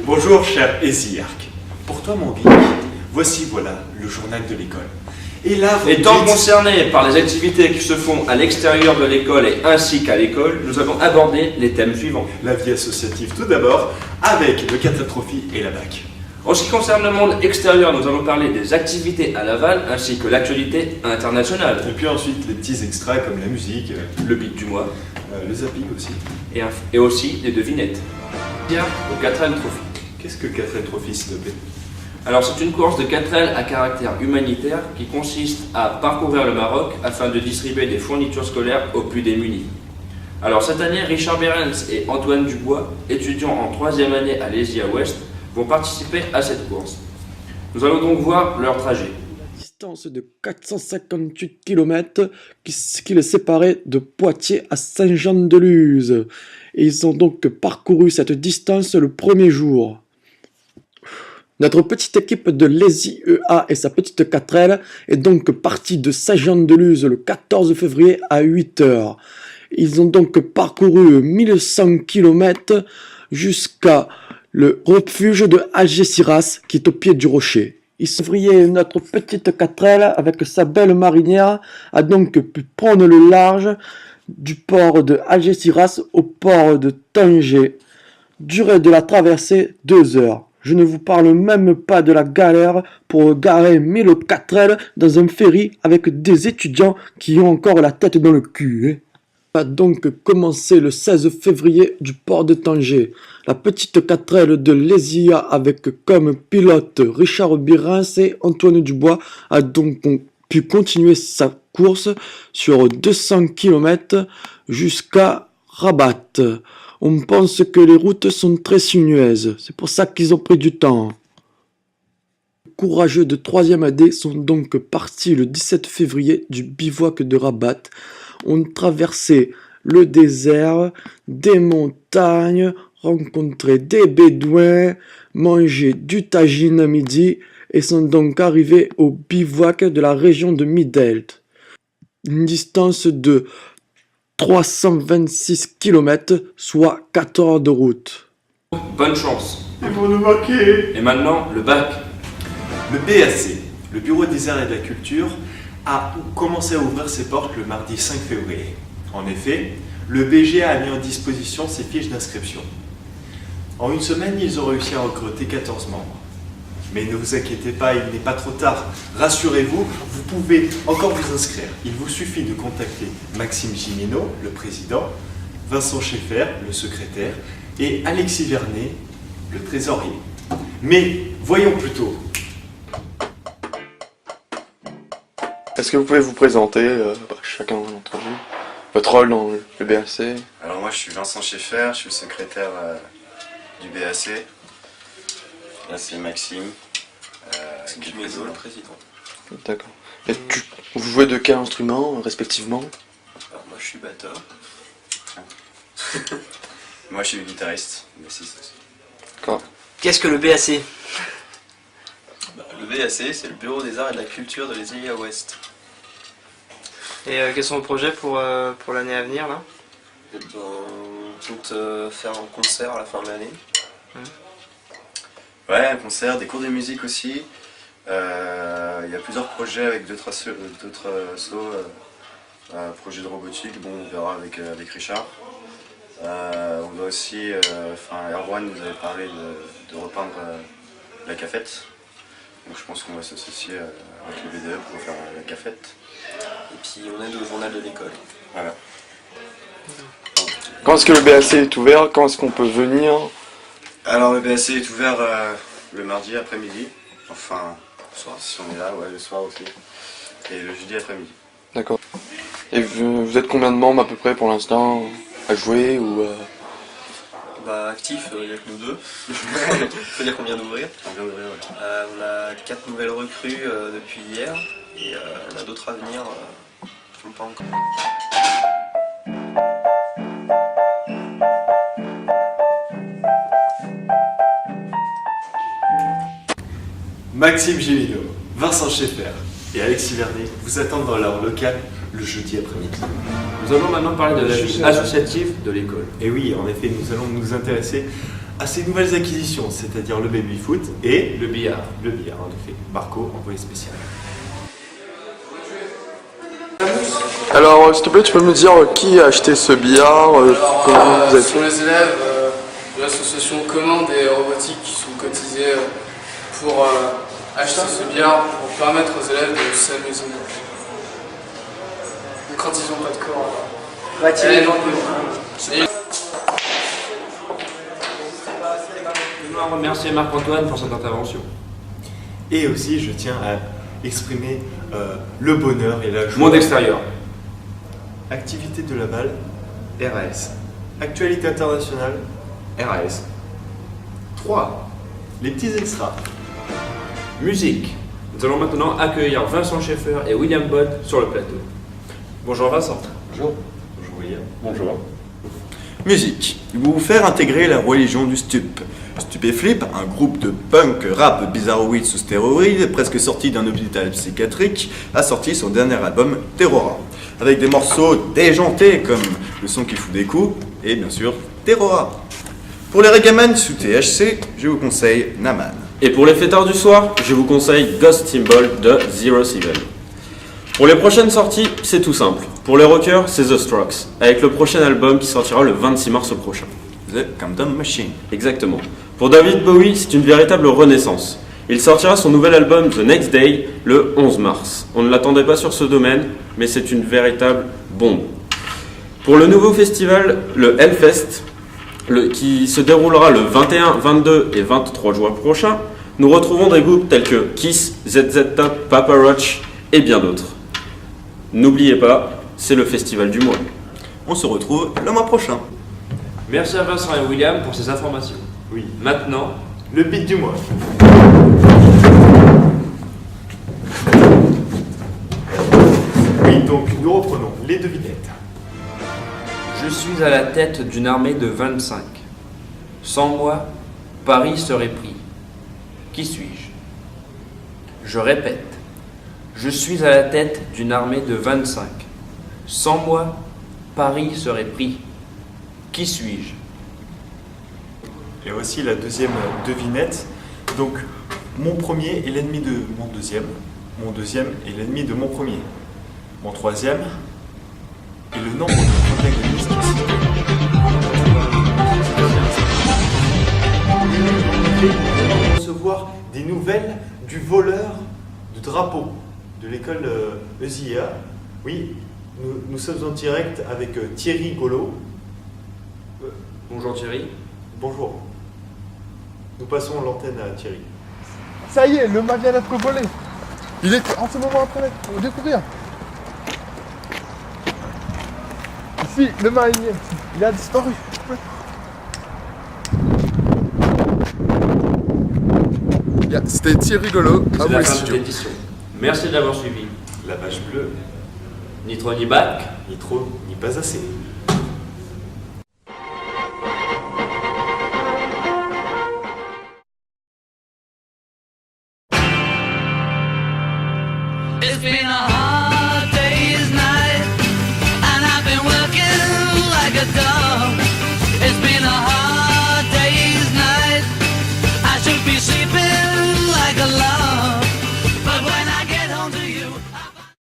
Bonjour cher Hésiarque. Pour toi mon geek, voici le journal de l'école. Et là, étant concernés par les activités qui se font à l'extérieur de l'école et ainsi qu'à l'école, nous avons abordé les thèmes suivants. La vie associative tout d'abord, avec le catastrophe et la BAC. En ce qui concerne le monde extérieur, nous allons parler des activités à Laval ainsi que l'actualité internationale. Et puis ensuite les petits extraits comme la musique, le beat du mois, le zapping aussi. Et aussi des devinettes. Bien, au 4L Trophy. Qu'est-ce que 4L Trophy, s'il te plaît? Alors c'est une course de 4L à caractère humanitaire qui consiste à parcourir le Maroc afin de distribuer des fournitures scolaires aux plus démunis. Alors cette année, Richard Berens et Antoine Dubois, étudiants en 3e année à l'ESIA Ouest, vont participer à cette course. Nous allons donc voir leur trajet. Distance de 458 km qui les séparait de Poitiers à Saint-Jean-de-Luz. Et ils ont donc parcouru cette distance le premier jour. Notre petite équipe de l'ESIEA et sa petite 4L est donc partie de Saint-Jean-de-Luz le 14 février à 8h. Ils ont donc parcouru 1100 km jusqu'à le refuge de Algeciras qui est au pied du rocher. Notre petite 4L avec sa belle marinière a donc pu prendre le large du port de Algeciras au port de Tanger. Durée de la traversée 2 heures. Je ne vous parle même pas de la galère pour garer 1000 4L dans un ferry avec des étudiants qui ont encore la tête dans le cul. A donc commencé le 16 février du port de Tanger. La petite 4L de l'ESIA avec comme pilote Richard Berens et Antoine Dubois a donc pu continuer sa course sur 200 km jusqu'à Rabat. On pense que les routes sont très sinueuses, c'est pour ça qu'ils ont pris du temps. Les courageux de 3e AD sont donc partis le 17 février du bivouac de Rabat. On traversait le désert, des montagnes, rencontré des bédouins, mangé du tagine à midi et sont donc arrivés au bivouac de la région de Midelt. Une distance de 326 km, soit 4 heures de route. Bonne chance. Ils vont nous manquer. Et maintenant, le bac. Le BAC, le Bureau des Arts et de la Culture, a commencé à ouvrir ses portes le mardi 5 février. En effet, le BGA a mis en disposition ses fiches d'inscription. En une semaine, ils ont réussi à recruter 14 membres. Mais ne vous inquiétez pas, il n'est pas trop tard. Rassurez-vous, vous pouvez encore vous inscrire. Il vous suffit de contacter Maxime Gimeno, le président, Vincent Schaeffer, le secrétaire, et Alexis Vernet, le trésorier. Mais voyons plutôt. Est-ce que vous pouvez vous présenter, chacun d'entre vous, votre rôle dans le BAC? Alors moi je suis Vincent Schaeffer, je suis le secrétaire du BAC. Là c'est Maxime, qui est le président. D'accord. Et vous jouez de quel instrument respectivement? Alors moi je suis batteur. Moi je suis guitariste, bassiste aussi. D'accord. Qu'est-ce que le BAC? Le BAC c'est le Bureau des Arts et de la Culture de l'ESIA Ouest. Et quels sont vos projets pour l'année à venir là? On compte faire un concert à la fin de l'année. Ouais, un concert, des cours de musique aussi. Il y a plusieurs projets avec d'autres assos, projet de robotique, bon on verra avec Richard. On va aussi, Erwan nous avait parlé de repeindre la cafette. Donc je pense qu'on va s'associer avec le BDE pour faire la cafette. Et puis on aide au journal de l'école. Voilà. Quand est-ce que le BAC est ouvert? Quand est-ce qu'on peut venir? Alors le BAC est ouvert le mardi après-midi. Enfin, le soir si on est là, ouais, le soir aussi. Et le jeudi après-midi. D'accord. Et vous êtes combien de membres à peu près pour l'instant à jouer ou Bah actif, il n'y a que nous deux. Faut dire qu'on vient d'ouvrir. On vient d'ouvrir, ouais. On a 4 nouvelles recrues depuis hier. Et on a d'autres à venir. Je ne sais pas encore. Maxime Gimeno, Vincent Schaeffer et Alexis Vernet vous attendent dans leur local le jeudi après-midi. Nous allons maintenant parler de la vie associative de l'école. Et oui, en effet, nous allons nous intéresser à ses nouvelles acquisitions, c'est-à-dire le baby-foot et Le billard. le billard, en effet. Marco, envoyé spécial. Alors, s'il te plaît, tu peux me dire qui a acheté ce billard comment vous Ce avez sont fait? les élèves de l'association Commande et Robotique qui sont cotisés pour acheter ce billard pour permettre aux élèves de s'amuser. Quand ils n'ont pas de corps. Je dois remercier Marc-Antoine pour cette intervention. Et aussi, je tiens à exprimer le bonheur et la joie. Monde extérieur. Activité de Laval, RAS. Actualité internationale, RAS. 3. Les petits extras. Musique. Nous allons maintenant accueillir Vincent Schaeffer et William Bott sur le plateau. Bonjour Vincent. Bonjour. Bonjour William. Bonjour. Musique. Ils vont vous faire intégrer la religion du stup. Stupéflip, un groupe de punk rap bizarroïde sous stéroïdes, presque sorti d'un hôpital psychiatrique, a sorti son dernier album Terrora. Avec des morceaux déjantés comme Le son qui fout des coups et bien sûr Terrora. Pour les reggaeman sous THC, je vous conseille Naman. Et pour les fêtards du soir, je vous conseille Ghost Symbol de Zero Seven. Pour les prochaines sorties, c'est tout simple. Pour les rockers, c'est The Strokes, avec le prochain album qui sortira le 26 mars prochain. The Countdown Machine. Exactement. Pour David Bowie, c'est une véritable renaissance. Il sortira son nouvel album The Next Day le 11 mars. On ne l'attendait pas sur ce domaine, mais c'est une véritable bombe. Pour le nouveau festival, le Hellfest, qui se déroulera le 21, 22 et 23 juin prochain, nous retrouvons des groupes tels que Kiss, ZZ Top, Papa Roach et bien d'autres. N'oubliez pas, c'est le festival du mois. On se retrouve le mois prochain. Merci à Vincent et William pour ces informations. Oui. Maintenant, Le beat du mois. Oui, donc nous reprenons les devinettes. je suis à la tête d'une armée de 25. Sans moi, Paris serait pris. Qui suis-je? Je répète, je suis à la tête d'une armée de 25. Sans moi, Paris serait pris. Qui suis-je? Et voici la deuxième devinette. Donc, mon premier est l'ennemi de mon deuxième. Mon deuxième est l'ennemi de mon premier. Mon troisième est le nombre de protagonistes cités. Recevoir des nouvelles du voleur de drapeau de l'école ESIA. Oui, nous sommes en direct avec Thierry Golo. Bonjour Thierry. Bonjour. Nous passons l'antenne à Thierry. Ça y est, le mât vient d'être volé. Il est en ce moment en train de découvrir. Ici, le mât, il a disparu. C'était Thierry Golo, à C'est vous la les fin de studios. cette édition. Merci de l'avoir suivi. La page bleue, Nitro ni bac. ni trop, ni pas assez.